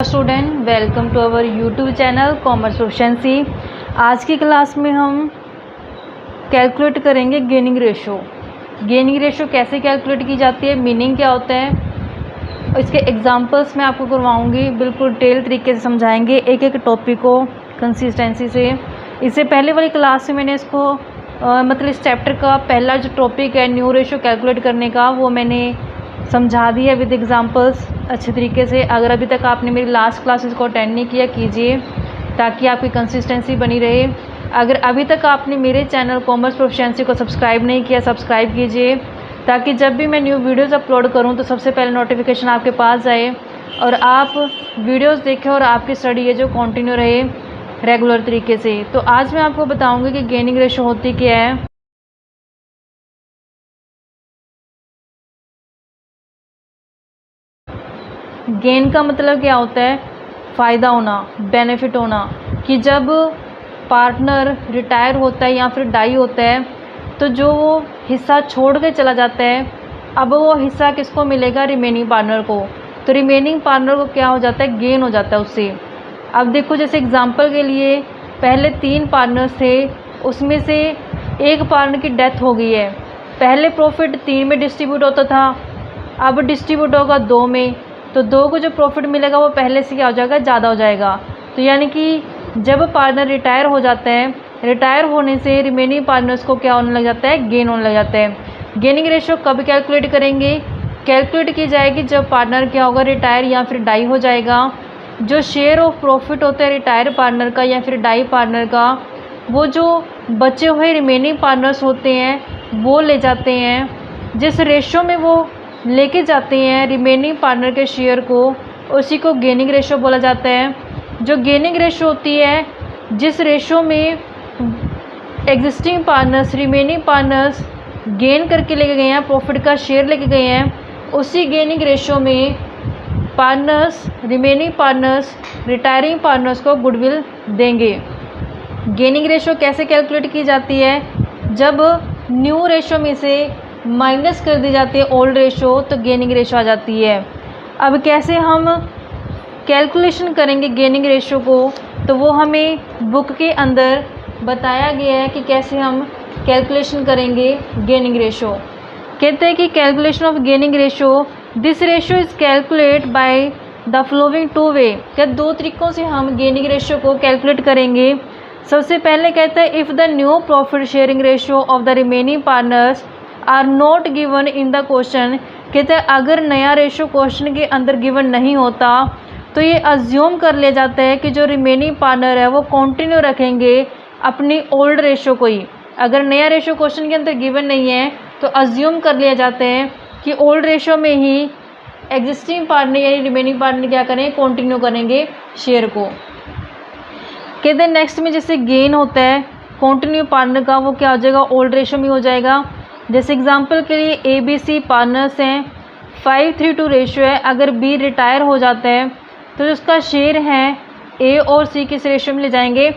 Student, welcome to our YouTube channel commerce proficiency. आज की class में हम कैलकुलेट करेंगे गेनिंग रेशो। गेनिंग रेशो कैसे कैलकुलेट की जाती है, मीनिंग क्या होता है, इसके एग्जांपल्स मैं आपको करवाऊंगी। बिल्कुल डिटेल तरीके से समझाएंगे एक एक टॉपिक को कंसिस्टेंसी से। इससे पहले वाली क्लास में मैंने इसको मतलब इस चैप्टर का पहला जो टॉपिक है न्यू रेशो कैलकुलेट करने का, वो मैंने समझा दिया विद एग्जांपल्स अच्छे तरीके से। अगर अभी तक आपने मेरी लास्ट क्लासेस को अटेंड नहीं किया, कीजिए ताकि आपकी कंसिस्टेंसी बनी रहे। अगर अभी तक आपने मेरे चैनल कॉमर्स प्रोफिशिएंसी को सब्सक्राइब नहीं किया, सब्सक्राइब कीजिए ताकि जब भी मैं न्यू वीडियोस अपलोड करूं तो सबसे पहले नोटिफिकेशन आपके पास जाए और आप वीडियोस देखें और आपकी स्टडी है जो कंटिन्यू रहे रेगुलर तरीके से। तो आज मैं आपको बताऊँगी कि गेनिंग रेशो होती क्या है। गेन का मतलब क्या होता है, फ़ायदा होना, बेनिफिट होना। कि जब पार्टनर रिटायर होता है या फिर डाई होता है तो जो वो हिस्सा छोड़ के चला जाता है, अब वो हिस्सा किसको मिलेगा, रिमेनिंग पार्टनर को। तो रिमेनिंग पार्टनर को क्या हो जाता है, गेन हो जाता है उससे। अब देखो, जैसे एग्जांपल के लिए पहले 3 पार्टनर्स थे, उसमें से एक पार्टनर की डेथ हो गई है। पहले प्रॉफिट 3 में डिस्ट्रीब्यूट होता था, अब डिस्ट्रीब्यूट होगा 2 में। तो 2 को जो प्रॉफिट मिलेगा वो पहले से क्या हो जाएगा, ज़्यादा हो जाएगा। तो यानी कि जब पार्टनर रिटायर हो जाता है, रिटायर होने से रिमेनिंग पार्टनर्स को क्या होने लग जाता है, गेन होने लग जाता है। गेनिंग रेशो कब कैलकुलेट करेंगे, कैलकुलेट की जाएगी जब पार्टनर क्या होगा, रिटायर या फिर डाई हो जाएगा। जो शेयर ऑफ प्रॉफिट होता है रिटायर पार्टनर का या फिर डाई पार्टनर का, वो जो बचे हुए रिमेनिंग पार्टनर्स होते हैं वो ले जाते हैं। जिस रेशो में वो लेके जाते हैं रिमेनिंग पार्टनर के शेयर को, उसी को गेनिंग रेशो बोला जाता है। जो गेनिंग रेशो होती है, जिस रेशो में existing partners remaining partners gain करके लेके गए हैं, प्रॉफिट का शेयर लेके गए हैं, उसी गेनिंग रेशो में partners remaining partners retiring partners को गुडविल देंगे। गेनिंग रेशो कैसे कैलकुलेट की जाती है, जब न्यू रेशो में से माइनस कर दी जाती है ओल्ड रेशो, तो गेनिंग रेशो आ जाती है। अब कैसे हम कैलकुलेशन करेंगे गेनिंग रेशो को, तो वो हमें बुक के अंदर बताया गया है कि कैसे हम कैलकुलेशन करेंगे गेनिंग रेशो। कहते हैं कि calculation of gaining ratio, this ratio is calculate by the flowing 2 वे। क्या 2 तरीक़ों से हम गेनिंग रेशो को कैलकुलेट करेंगे। सबसे पहले कहते हैं, if the new profit sharing ratio of the remaining partners are not given in the question. कहते हैं अगर नया रेशो क्वेश्चन के अंदर गिवन नहीं होता तो ये अज्यूम कर लिया जाता है कि जो रिमेनिंग पार्टनर है वो कंटिन्यू रखेंगे अपनी ओल्ड रेशो को ही। अगर नया रेशो क्वेश्चन के अंदर गिवन नहीं है तो अज्यूम कर लिया जाता है कि ओल्ड रेशो में ही एग्जिस्टिंग पार्टनर यानी रिमेनिंग पार्टनर क्या करें, कंटिन्यू करेंगे शेयर को। कहते हैं नेक्स्ट में जैसे गेन होता है कंटिन्यू पार्टनर का, वो क्या हो जाएगा, ओल्ड रेशो में हो जाएगा। जैसे एग्जांपल के लिए ABC पार्टनर्स हैं, 5:3 रेशो है। अगर B रिटायर हो जाता है तो जो उसका शेयर है A और C किस रेशो में ले जाएंगे,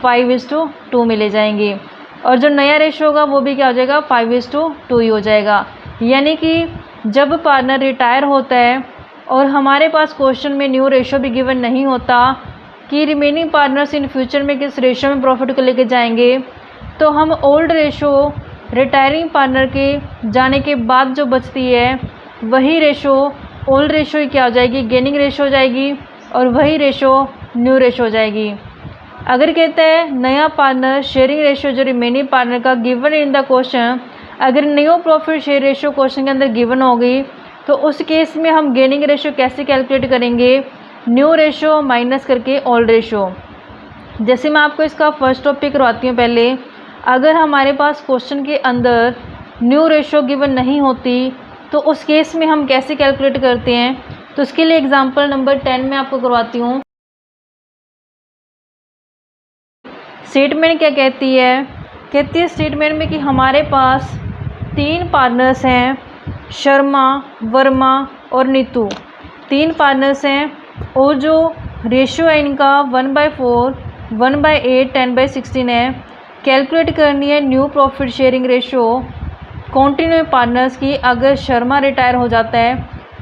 5:2 में ले जाएंगे। और जो नया रेशो होगा वो भी क्या हो जाएगा, 5:2 ही हो जाएगा। यानी कि जब पार्टनर रिटायर होता है और हमारे पास क्वेश्चन में न्यू रेशो भी गिवन नहीं होता कि रिमेनिंग पार्टनर्स इन फ्यूचर में किस रेशो में प्रॉफिट को लेके जाएंगे, तो हम ओल्ड रेशो रिटायरिंग पार्टनर के जाने के बाद जो बचती है वही रेशो ओल्ड रेशो ही क्या हो जाएगी, गेनिंग रेशो हो जाएगी, और वही रेशो न्यू रेशो हो जाएगी। अगर कहते हैं नया पार्टनर शेयरिंग रेशो जो रिमेनिंग पार्टनर का गिवन इन द क्वेश्चन, अगर new profit share ratio question के अंदर गिवन हो गई तो उस केस में हम गेनिंग रेशो कैसे कैलकुलेट करेंगे, न्यू रेशो माइनस करके ओल्ड रेशो। जैसे मैं आपको इसका फर्स्ट टॉपिक करवाती हूँ पहले। अगर हमारे पास क्वेश्चन के अंदर न्यू रेशो गिवन नहीं होती तो उस केस में हम कैसे कैलकुलेट करते हैं, तो उसके लिए एग्जांपल नंबर 10 में आपको करवाती हूँ। स्टेटमेंट क्या कहती है, कहती है स्टेटमेंट में कि हमारे पास 3 पार्टनर्स हैं, शर्मा, वर्मा और नीतू। 3 पार्टनर्स हैं और जो रेशो है इनका 1/4, 1/8, 10/16 है। कैलकुलेट करनी है new profit sharing ratio continue partners की। अगर शर्मा रिटायर हो जाता है,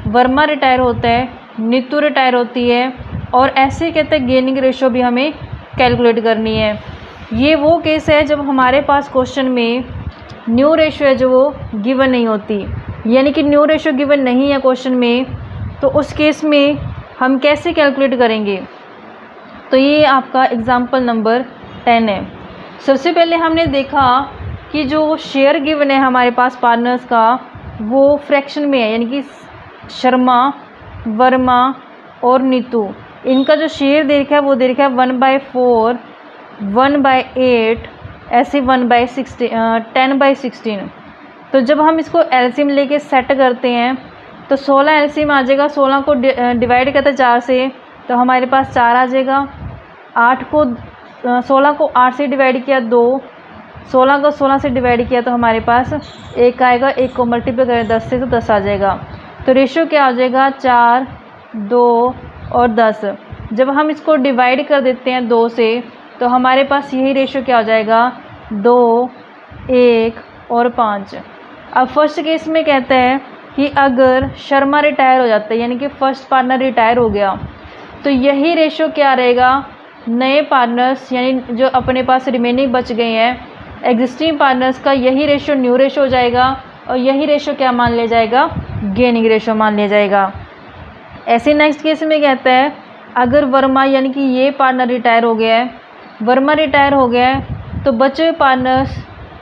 वर्मा रिटायर होता है, नीतू रिटायर होती है और ऐसे कहते हैं गेनिंग रेशो भी हमें कैलकुलेट करनी है। ये वो केस है जब हमारे पास क्वेश्चन में न्यू रेशो है जो वो गिवन नहीं होती, यानी कि न्यू रेशो गिवन नहीं है क्वेश्चन में, तो उस केस में हम कैसे कैलकुलेट करेंगे। तो ये आपका एग्जाम्पल नंबर 10 है। सबसे पहले हमने देखा कि जो शेयर गिवन है हमारे पास पार्टनर्स का वो फ्रैक्शन में है, यानी कि शर्मा, वर्मा और नीतू, इनका जो शेयर दे रखा है वो दे रखा है 1/4, 1/8, ऐसे 1/16, 10/16। तो जब हम इसको एलसीएम लेके सेट करते हैं तो 16 एलसीएम आ जाएगा। 16 को डिवाइड करते हैं 4 से तो हमारे पास 4 आ जाएगा। 16 को 8 से डिवाइड किया 2, 16 को 16 से डिवाइड किया तो हमारे पास 1 आएगा। 1 को मल्टीप्लाई करें 10 से तो 10 आ जाएगा। तो रेशो क्या हो जाएगा 4, 2 और 10। जब हम इसको डिवाइड कर देते हैं 2 से तो हमारे पास यही रेशो क्या हो जाएगा 2, 1 और 5। अब फर्स्ट केस में कहते हैं कि अगर शर्मा रिटायर हो जाता है, यानी कि फर्स्ट पार्टनर रिटायर हो गया, तो यही रेशो क्या रहेगा, नए पार्टनर्स यानी जो अपने पास रिमेनिंग बच गए हैं एग्जिस्टिंग पार्टनर्स का, यही रेशो न्यू रेशो हो जाएगा और यही रेशो क्या मान लिया जाएगा, गेनिंग रेशो मान लिया जाएगा। ऐसे नेक्स्ट केस में कहता है अगर वर्मा यानी कि ये पार्टनर रिटायर हो गया है, वर्मा रिटायर हो गया है, तो बचे हुए पार्टनर्स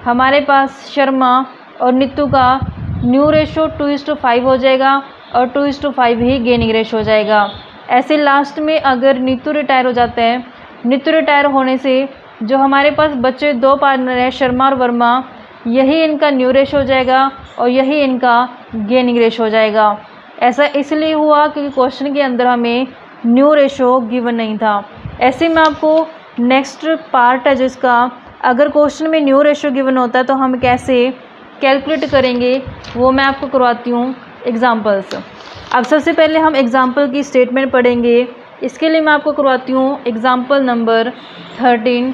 हमारे पास शर्मा और नीतू का न्यू रेशो 2:5 हो जाएगा और 2:5 ही गेनिंग रेशो हो जाएगा। ऐसे लास्ट में अगर नीतू रिटायर हो जाता है, नीतू रिटायर होने से जो हमारे पास बचे 2 पार्टनर हैं शर्मा और वर्मा, यही इनका न्यू रेशो हो जाएगा और यही इनका गेनिंग रेशो हो जाएगा। ऐसा इसलिए हुआ क्योंकि क्वेश्चन के अंदर हमें न्यू रेशो गिवन नहीं था। ऐसे में आपको नेक्स्ट पार्ट है जिसका अगर क्वेश्चन में न्यू रेशो गिवन होता है तो हम कैसे कैलकुलेट करेंगे वो मैं आपको करवाती हूँ एग्जांपल्स। अब सबसे पहले हम एग्जांपल की स्टेटमेंट पढ़ेंगे। इसके लिए मैं आपको करवाती हूँ एग्जांपल नंबर 13।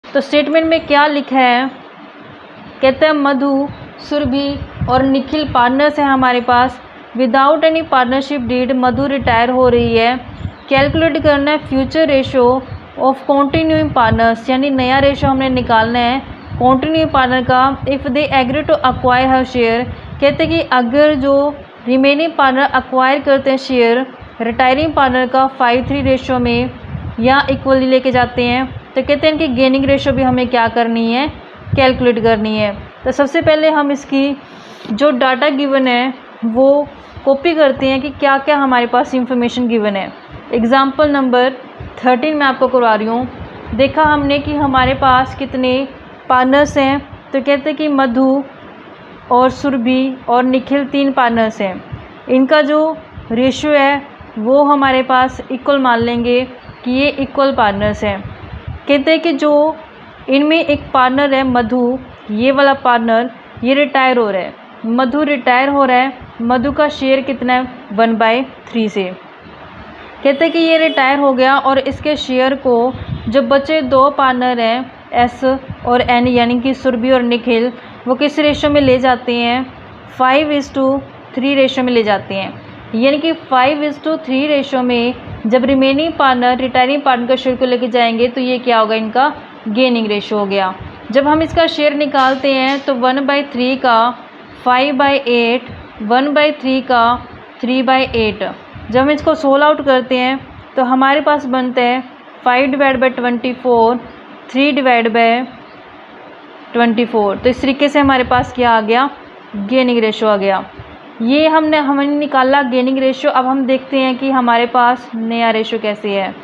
तो स्टेटमेंट में क्या लिखा है, कहते हैं मधु, सुरभि और निखिल पार्टनर्स हैं हमारे पास। Without any partnership deed Madhu retire हो रही है। कैलकुलेट करना है future ratio of continuing partners, यानी नया रेशो हमने निकालना है कॉन्टिन्यूइंग पार्टनर का। If they agree to acquire her share, कहते हैं कि अगर जो रिमेनिंग पार्टनर अक्वायर करते हैं शेयर रिटायरिंग पार्टनर का 5:3 रेशो में या इक्वली लेके जाते हैं, तो कहते हैं इनकी गेनिंग रेशो भी हमें क्या करनी है, कैलकुलेट करनी है। तो सबसे पहले हम इसकी जो डाटा गिवन है वो कॉपी करते हैं कि क्या क्या हमारे पास इंफॉर्मेशन गिवन है। एग्जाम्पल नंबर 13 मैं आपको करवा रही हूँ। देखा हमने कि हमारे पास कितने पार्टनर्स हैं, तो कहते हैं कि मधु और सुरभि और निखिल 3 पार्टनर्स हैं। इनका जो रेशियो है वो हमारे पास इक्वल मान लेंगे कि ये इक्वल पार्टनर्स हैं। कहते हैं कि जो इनमें एक पार्टनर है मधु, ये वाला पार्टनर ये रिटायर हो रहा है, मधु रिटायर हो रहा है। मधु का शेयर कितना है 1/3 से। कहते हैं कि ये रिटायर हो गया और इसके शेयर को जो बचे 2 पार्टनर हैं एस और एन, यानी कि सुरभि और निखिल, वो किस रेशो में ले जाते हैं, 5:3 रेशो में ले जाते हैं। यानी कि 5:3 रेशो में जब रिमेनिंग पार्टनर रिटायरिंग पार्टनर का शेयर को लेके जाएंगे तो ये क्या होगा, इनका गेनिंग रेशो हो गया। जब हम इसका शेयर निकालते हैं तो 1/3 का 5/8, 1/3 का 3/8। जब हम इसको सोल्व आउट करते हैं तो हमारे पास बनता है 5/24, 3/24। तो इस तरीके से हमारे पास क्या आ गया, गेनिंग रेशो आ गया। ये हमने निकाला गेनिंग रेशो। अब हम देखते हैं कि हमारे पास नया रेशो कैसे है।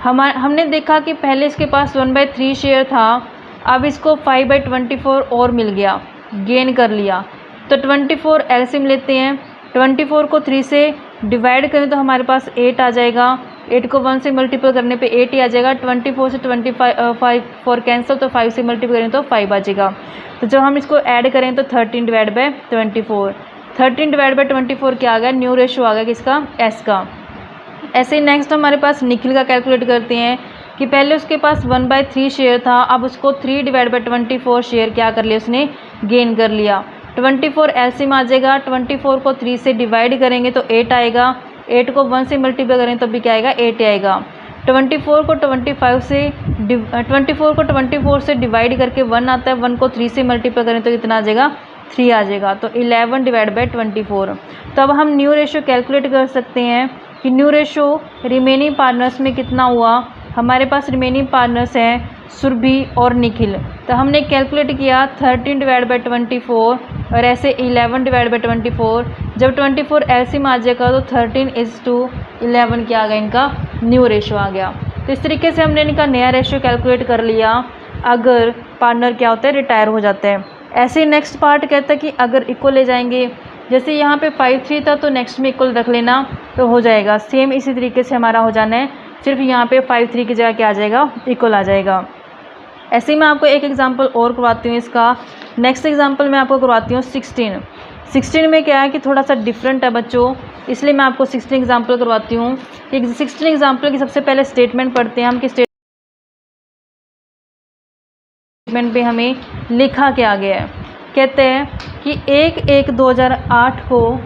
हमने देखा कि पहले इसके पास 1/3 शेयर था, अब इसको 5/24 और मिल गया, गेन कर लिया। तो 24 एलसीएम लेते हैं, 24 को 3 से डिवाइड करें तो हमारे पास 8 आ जाएगा। 8 को 1 से मल्टीपल करने पे 8 ही आ जाएगा। 24 से 24 कैंसिल, तो 5 से मल्टीपल करें तो 5 आ जाएगा। तो जब हम इसको ऐड करें तो 13/24, 13/24 क्या आ गया, न्यू रेशो आ गया किसका, एस का। ऐसे ही नेक्स्ट हमारे पास निखिल का कैलकुलेट करते हैं कि पहले उसके पास 1/3 शेयर था, अब उसको 3/24 शेयर क्या कर लिया, उसने गेन कर लिया। 24 एलसीएम आ जाएगा। 24 को 3 से डिवाइड करेंगे तो 8 आएगा। 8 को 1 से मल्टीप्लाई करें तो भी क्या आएगा, 8 आएगा। 24 को 24 से डिवाइड करके 1 आता है, 1 को 3 से मल्टीप्लाई करें तो कितना आ जाएगा, 3 आ जाएगा। तो 11 डिवाइड बाई 24। तो अब हम न्यू रेशो कैलकुलेट कर सकते हैं कि न्यू रेशो रिमेनिंग पार्टनर्स में कितना हुआ। हमारे पास रिमेनिंग पार्टनर्स हैं सुरभि और निखिल, तो हमने कैलकुलेट किया 13 डिवाइड बाई 24 और ऐसे 11 डिवाइड बाई 24। जब 24 एलसीएम आ जाएगा तो 13:11 क्या आ गया, इनका न्यू रेशो आ गया। तो इस तरीके से हमने इनका नया रेशो कैलकुलेट कर लिया अगर पार्टनर क्या होता है, रिटायर हो जाते हैं। ऐसे ही नेक्स्ट पार्ट कहता है कि अगर इक्वल ले जाएंगे, जैसे यहाँ पे 5-3 था तो नेक्स्ट में इक्वल रख लेना तो हो जाएगा। सेम इसी तरीके से हमारा हो जाना है, सिर्फ यहाँ पे 5-3 की जगह क्या आ जाएगा, इक्वल आ जाएगा। ऐसे ही मैं आपको एक एग्जांपल और करवाती हूँ इसका। नेक्स्ट एग्जांपल मैं आपको करवाती हूँ 16 में क्या है कि थोड़ा सा डिफरेंट है बच्चों, इसलिए मैं आपको 16 एग्जांपल करवाती हूँ। 16 एग्जांपल की सबसे पहले स्टेटमेंट पढ़ते हैं हम कि स्टेटमेंट पे हमें लिखा क्या गया है। कहते हैं कि 1/1/2008 को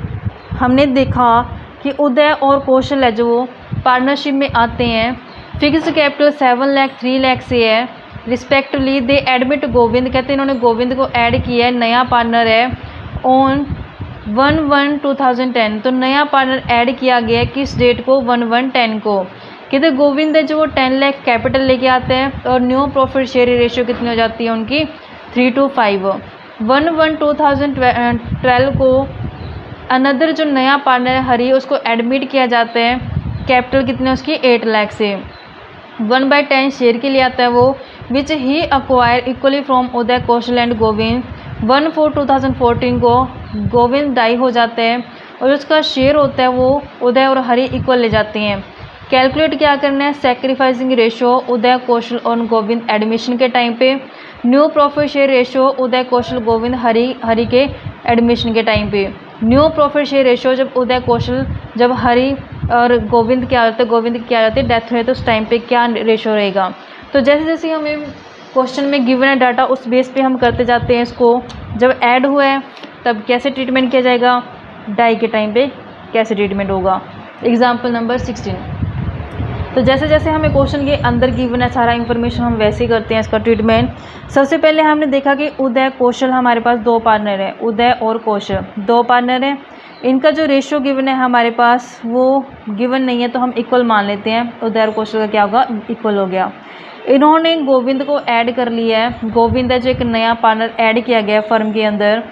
हमने देखा कि उदय और कौशल है जो पार्टनरशिप में आते हैं। फिक्स्ड कैपिटल 7 लाख 3 लाख से है रिस्पेक्टिवली। दे एडमिट गोविंद, कहते हैं इन्होंने गोविंद को ऐड किया है, नया पार्टनर है ऑन 1/1/2010। तो नया पार्टनर ऐड किया गया है किस डेट को, 1/1/10 को। कहते गोविंद है जो वो 10 लाख कैपिटल लेके आते हैं और न्यू प्रॉफिट शेयर रेशियो कितनी हो जाती है उनकी, 3:5। 1/1/2012 को अनदर जो नया पार्टनर है हरी, उसको एडमिट किया जाता है, कैपिटल कितने उसकी 8 लाख से। 1/10 शेयर के लिए आता है वो, which he acquired equally from Uday Kaushal and Govind. 1/4/2014 को गोविंद डाई हो जाते हैं और उसका शेयर होता है वो उदय और हरी इक्वल ले जाते हैं। कैलकुलेट क्या करना है, सेक्रीफाइसिंग रेशो उदय कौशल और गोविंद एडमिशन के टाइम पे, न्यू प्रॉफिट शेयर रेशो उदय कौशल गोविंद हरी के एडमिशन के टाइम पे। न्यू प्रॉफिट शेयर रेशो जब उदय कौशल, जब हरी और गोविंद क्या होता है, गोविंद की क्या जाती है, डेथ हुई तो उस टाइम पे क्या रेशो रहेगा। तो जैसे जैसे हमें क्वेश्चन में गिवन है डाटा, उस बेस पे हम करते जाते हैं इसको। जब ऐड हुआ है तब कैसे ट्रीटमेंट किया जाएगा, डाई के टाइम पे कैसे ट्रीटमेंट होगा। Example number 16। तो जैसे जैसे हमें क्वेश्चन के अंदर गिवन है सारा इन्फॉर्मेशन, हम वैसे ही करते हैं इसका ट्रीटमेंट। सबसे पहले हमने देखा कि उदय कौशल, हमारे पास 2 पार्टनर हैं, उदय और कौशल 2 पार्टनर हैं। इनका जो रेशियो गिवन है हमारे पास वो गिवन नहीं है, तो हम इक्वल मान लेते हैं। उदय और कौशल का क्या होगा, इक्वल हो गया। इन्होंने गोविंद को ऐड कर लिया है, गोविंद है जो एक नया पार्टनर ऐड किया गया है फर्म के अंदर,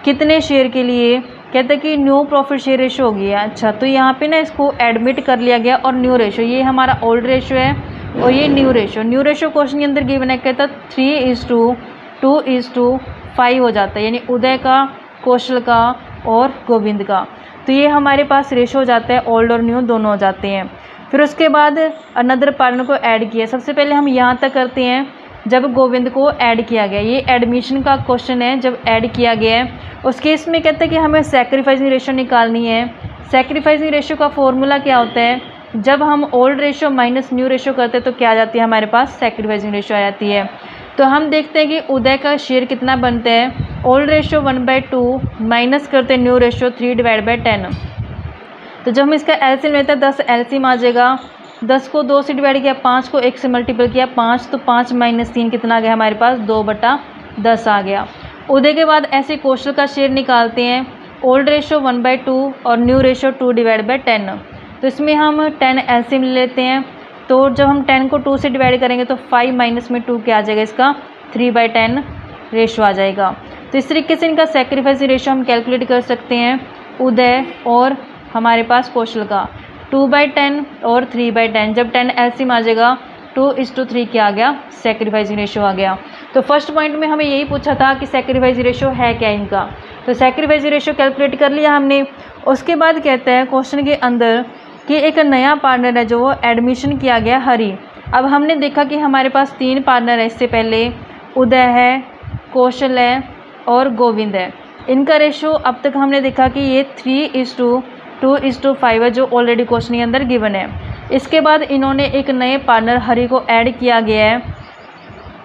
कितने शेयर के लिए, कहते हैं कि न्यू प्रॉफिट शेयर रेशो हो गया। अच्छा, तो यहाँ पे ना इसको एडमिट कर लिया गया और न्यू रेशो, ये हमारा ओल्ड रेशो है और ये new ratio. New ratio question के अंदर गिवन है, कहता 3:2:5 हो जाता है, यानी उदय का, कौशल का और गोविंद का। तो ये हमारे पास रेशो हो जाता है, ओल्ड और न्यू दोनों हो जाते हैं। फिर उसके बाद अनदर पार्टनर को ऐड किया। सबसे पहले हम यहाँ तक करते हैं जब गोविंद को ऐड किया गया, ये एडमिशन का क्वेश्चन है, जब ऐड किया गया है उस केस में कहते हैं कि हमें सैक्रिफाइसिंग रेशो निकालनी है। सैक्रिफाइसिंग रेशो का फॉर्मूला क्या होता है, जब हम old ratio minus new ratio करते हैं तो क्या आ जाती है हमारे पास, सैक्रिफाइसिंग रेशो आ जाती है। तो हम देखते हैं कि उदय का शेयर कितना बनता है, ओल्ड रेशो 1/2 माइनस करते हैं न्यू रेशो 3/10। तो जब हम इसका एलसीएम लेते हैं 10 एलसीएम आ जाएगा। 10 को 2 से डिवाइड किया, 5 को 1 से मल्टीपल किया, 5 तो 5 - 3 कितना आ गया हमारे पास, 2/10 आ गया। उदय के बाद ऐसे कौशल का शेयर निकालते हैं, ओल्ड रेशो 1/2 और न्यू रेशो 2/10। तो इसमें हम 10 एलसीएम ले लेते हैं। तो जब हम 10 को 2 से डिवाइड करेंगे तो 5 माइनस में 2 क्या आ जाएगा, इसका 3/10 रेशो आ जाएगा। तो इस तरीके से इनका सैक्रिफाइस रेशो हम कैलकुलेट कर सकते हैं, उदय और हमारे पास कौशल का 2/10 और 3/10। जब 10 एलसीएम आ जाएगा 2:3 क्या आ गया, सैक्रिफाइसिंग रेशो आ गया। तो फर्स्ट पॉइंट में हमें यही पूछा था कि सैक्रिफाइस रेशो है क्या इनका, तो सैक्रिफाइस रेशो कैलकुलेट कर लिया हमने। उसके बाद कहता है क्वेश्चन के अंदर कि एक नया पार्टनर है जो वो एडमिशन किया गया हरी। अब हमने देखा कि हमारे पास 3 पार्टनर है, इससे पहले उदय है, कौशल है और गोविंद है। इनका रेशो अब तक हमने देखा कि ये 3:2:5 है जो ऑलरेडी क्वेश्चन के अंदर गिवन है। इसके बाद इन्होंने एक नए पार्टनर हरी को ऐड किया गया है,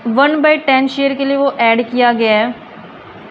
1/10 शेयर के लिए वो ऐड किया गया है।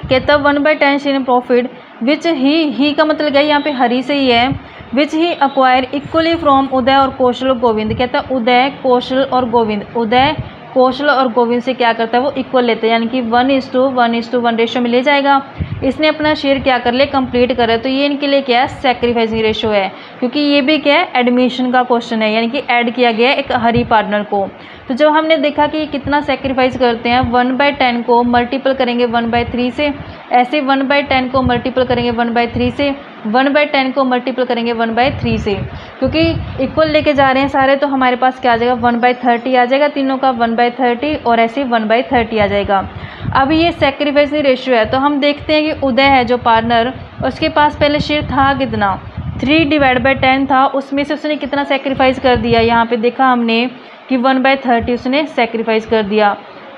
कहता 1/10 शेयर इन प्रॉफिट विच ही का मतलब क्या है, यहाँ पे हरी से ही है। विच ही अक्वायर इक्वली फ्रॉम उदय और कौशल और गोविंद। कहता है उदय, कौशल और गोविंद, उदय, कौशल और गोविंद से क्या करता है वो इक्वल लेते हैं, यानी कि 1:1:1 रेशो में ले जाएगा। इसने अपना शेयर क्या कर लिया, कंप्लीट कर रहा है। तो ये इनके लिए क्या है, सैक्रिफाइसिंग रेशो है, क्योंकि ये भी क्या है, एडमिशन का क्वेश्चन है, यानी कि ऐड किया गया है एक हरी पार्टनर को। तो जब हमने देखा कि कितना सैक्रिफाइस करते हैं, 1/10 को मल्टीपल करेंगे 1/3 से, ऐसे 1/10 को मल्टीपल करेंगे 1/3 से, 1/10 को मल्टीपल करेंगे 1/3 से, क्योंकि इक्वल लेके जा रहे हैं सारे, तो हमारे पास क्या आ जाएगा, 1/30 आ जाएगा तीनों का, 1/30 और ऐसे 1/30 आ जाएगा। अब ये सैक्रिफाइसिंग रेशियो है, तो हम देखते हैं कि उदय है जो पार्टनर, उसके पास पहले शेयर था कितना, 3/10 था, उसमें से उसने कितना सैक्रिफाइस कर दिया, यहाँ पे देखा हमने कि 1/30 उसने सैक्रिफाइस कर दिया।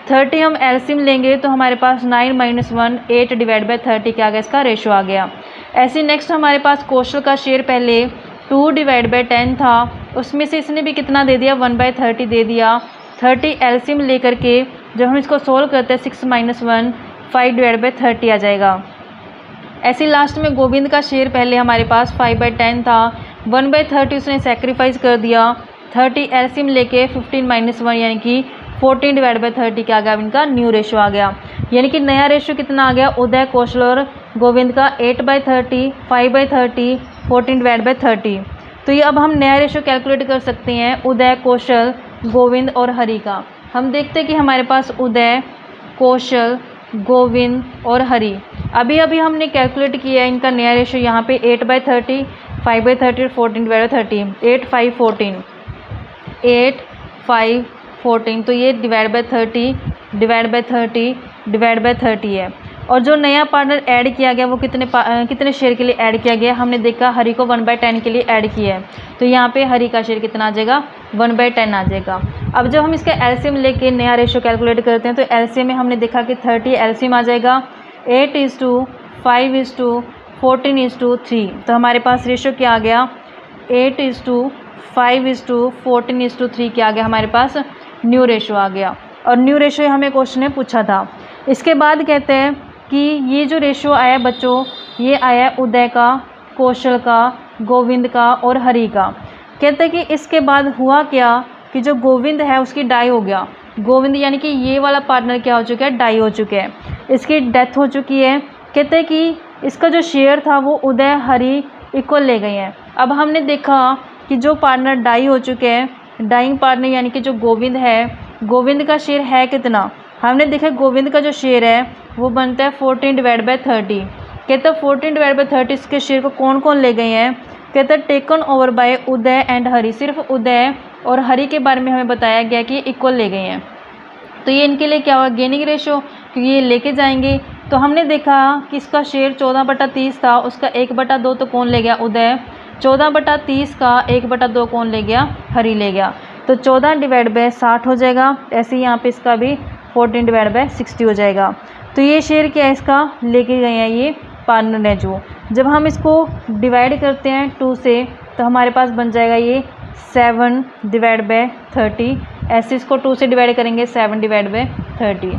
30 हम एलसीएम लेंगे तो हमारे पास 9 - 1 8/30 क्या आ गया, इसका रेशो आ गया। ऐसे नेक्स्ट हमारे पास कौशल का शेयर पहले 2/10 था, उसमें से इसने भी कितना दे दिया, 1/30 दे दिया। 30 एलसीएम लेकर के जब हम इसको सोल्व करते हैं 6 - 1 5/30 आ जाएगा। ऐसे लास्ट में गोविंद का शेयर पहले हमारे पास 5/10 था, 1/30 उसने सैक्रिफाइस कर दिया। 30 एलसीएम लेके 15 - 1 यानी कि 14/30 क्या आ गया, इनका न्यू रेशो आ गया। यानी कि नया रेशो कितना आ गया, उदय, कौशल और गोविंद का 8/30, 5/30, 14/30। तो ये अब हम नया रेशो कैलकुलेट कर सकते हैं उदय, कौशल, गोविंद और हरि का। हम देखते हैं कि हमारे पास उदय, कौशल, गोविंद और हरि, अभी अभी हमने कैलकुलेट किया है इनका नया रेशो, यहाँ पे 8/30, 5/30 और 14/30, 8, 5, 14, 8, 5, 14, तो ये /30 है। और जो नया पार्टनर ऐड किया गया वो कितने शेयर के लिए ऐड किया गया, हमने देखा हरि को 1/10 के लिए ऐड किया है, तो यहाँ पे हरि का शेयर कितना आ जाएगा, 1/10 आ जाएगा। अब जब हम इसका एलसीएम लेके नया रेशो कैलकुलेट करते हैं तो एलसीएम में हमने देखा कि 30 एलसीएम आ जाएगा, 8:5:14:3, तो हमारे पास रेशो क्या आ गया, 8:5:14:3 क्या आ गया, हमारे पास न्यू रेशो आ गया। और न्यू रेशो हमें क्वेश्चन में पूछा था। इसके बाद कहते हैं कि ये जो रेशो आया बच्चों, ये आया उदय का, कौशल का, गोविंद का और हरि का। कहते हैं कि इसके बाद हुआ क्या कि जो गोविंद है उसकी डाई हो गया, गोविंद यानी कि ये वाला पार्टनर क्या हो चुका है, डाई हो चुके हैं, इसकी डेथ हो चुकी है। कहते हैं कि इसका जो शेयर था वो उदय, हरि इक्वल ले गए हैं। अब हमने देखा कि जो पार्टनर डाई हो चुके हैं, डाइंग पार्टनर यानी कि जो गोविंद है, गोविंद का शेयर है कितना, हमने देखा गोविंद का जो शेयर है वो बनता है 14/30। कहते हैं 14/30 इसके शेयर को कौन कौन ले गए हैं, कहते हैं taken over by Uday and Hari, सिर्फ उदय और हरि के बारे में हमें बताया गया कि इक्वल ले गए हैं। तो ये इनके लिए क्या हुआ, गेनिंग रेशो, क्योंकि ये लेके जाएंगे। तो हमने देखा कि इसका शेयर 14/30 था, उसका 1/2 तो कौन ले गया, उदय, 14/30 का 1/2 कौन ले गया, हरि ले गया, तो 14/60 हो जाएगा। ऐसे ही यहाँ पे इसका भी 14/60 हो जाएगा। तो ये शेयर क्या है, इसका लेके गए हैं ये पार्टनर है जो। जब हम इसको डिवाइड करते हैं 2 से तो हमारे पास बन जाएगा ये 7/30, ऐसे इसको 2 से डिवाइड करेंगे 7/30।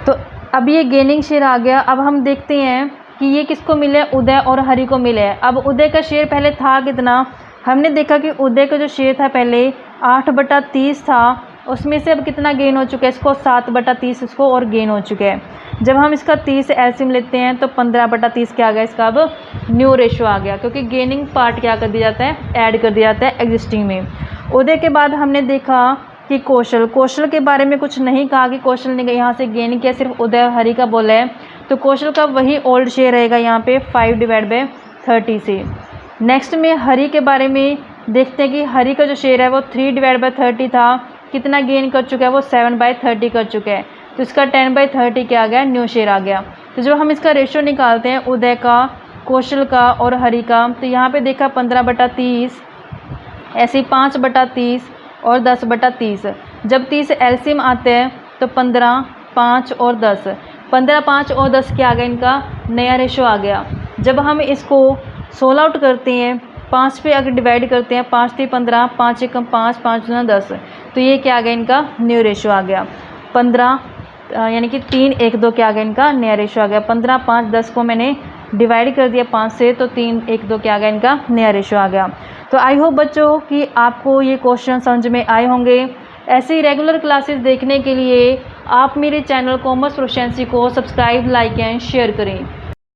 तो अब ये गेनिंग शेयर आ गया। अब हम देखते हैं कि ये किसको मिले, उदय और हरि को मिले। अब उदय का शेयर पहले था कितना, हमने देखा कि उदय का जो शेयर था पहले 8/30 था, उसमें से अब कितना गेन हो चुका है, इसको 7/30 इसको और गेन हो चुके हैं। जब हम इसका 30 एलसीएम लेते हैं तो 15/30 क्या आ गया, इसका अब न्यू रेशो आ गया, क्योंकि गेनिंग पार्ट क्या कर दिया जाता है, ऐड कर दिया जाता है एग्जिस्टिंग में। उदय के बाद हमने देखा कि कौशल के बारे में कुछ नहीं कहा कि कौशल ने यहाँ से गेन किया, सिर्फ उदय हरि का बोला है, तो कौशल का वही ओल्ड शेयर रहेगा यहाँ पे 5/30 से। नेक्स्ट में हरि के बारे में देखते हैं कि हरि का जो शेयर है वो 3/30 था, कितना गेन कर चुका है, वो 7/30 कर चुका है, तो इसका 10/30 क्या आ गया, न्यू शेयर आ गया। तो जब हम इसका रेशो निकालते हैं उदय का, कौशल का और हरि का, तो यहाँ पे देखा 15/30, ऐसे 5/30 और 10/30। जब 30 एलसीएम आते हैं तो 15, 5 और 10, 15, 5 और 10 क्या आ गया, इनका नया रेशो आ गया। जब हम इसको 16 आउट करते हैं, 5 पे अगर डिवाइड करते हैं, 5 3 15, 5 1 5, 5 2 10, तो ये क्या आ गया, इनका न्यू रेशो आ गया 15, यानी कि 3 1 2 क्या आ गया, इनका नया रेशो आ गया। 15, 5, 10 को मैंने डिवाइड कर दिया 5 से तो 3 1 2 क्या आ गया, इनका नया रेशो आ गया। तो आई होप बच्चों कि आपको ये क्वेश्चन समझ में आए होंगे। ऐसे ही रेगुलर क्लासेस देखने के लिए आप मेरे चैनल कॉमर्स प्रोफिशिएंसी को सब्सक्राइब, लाइक एंड शेयर करें।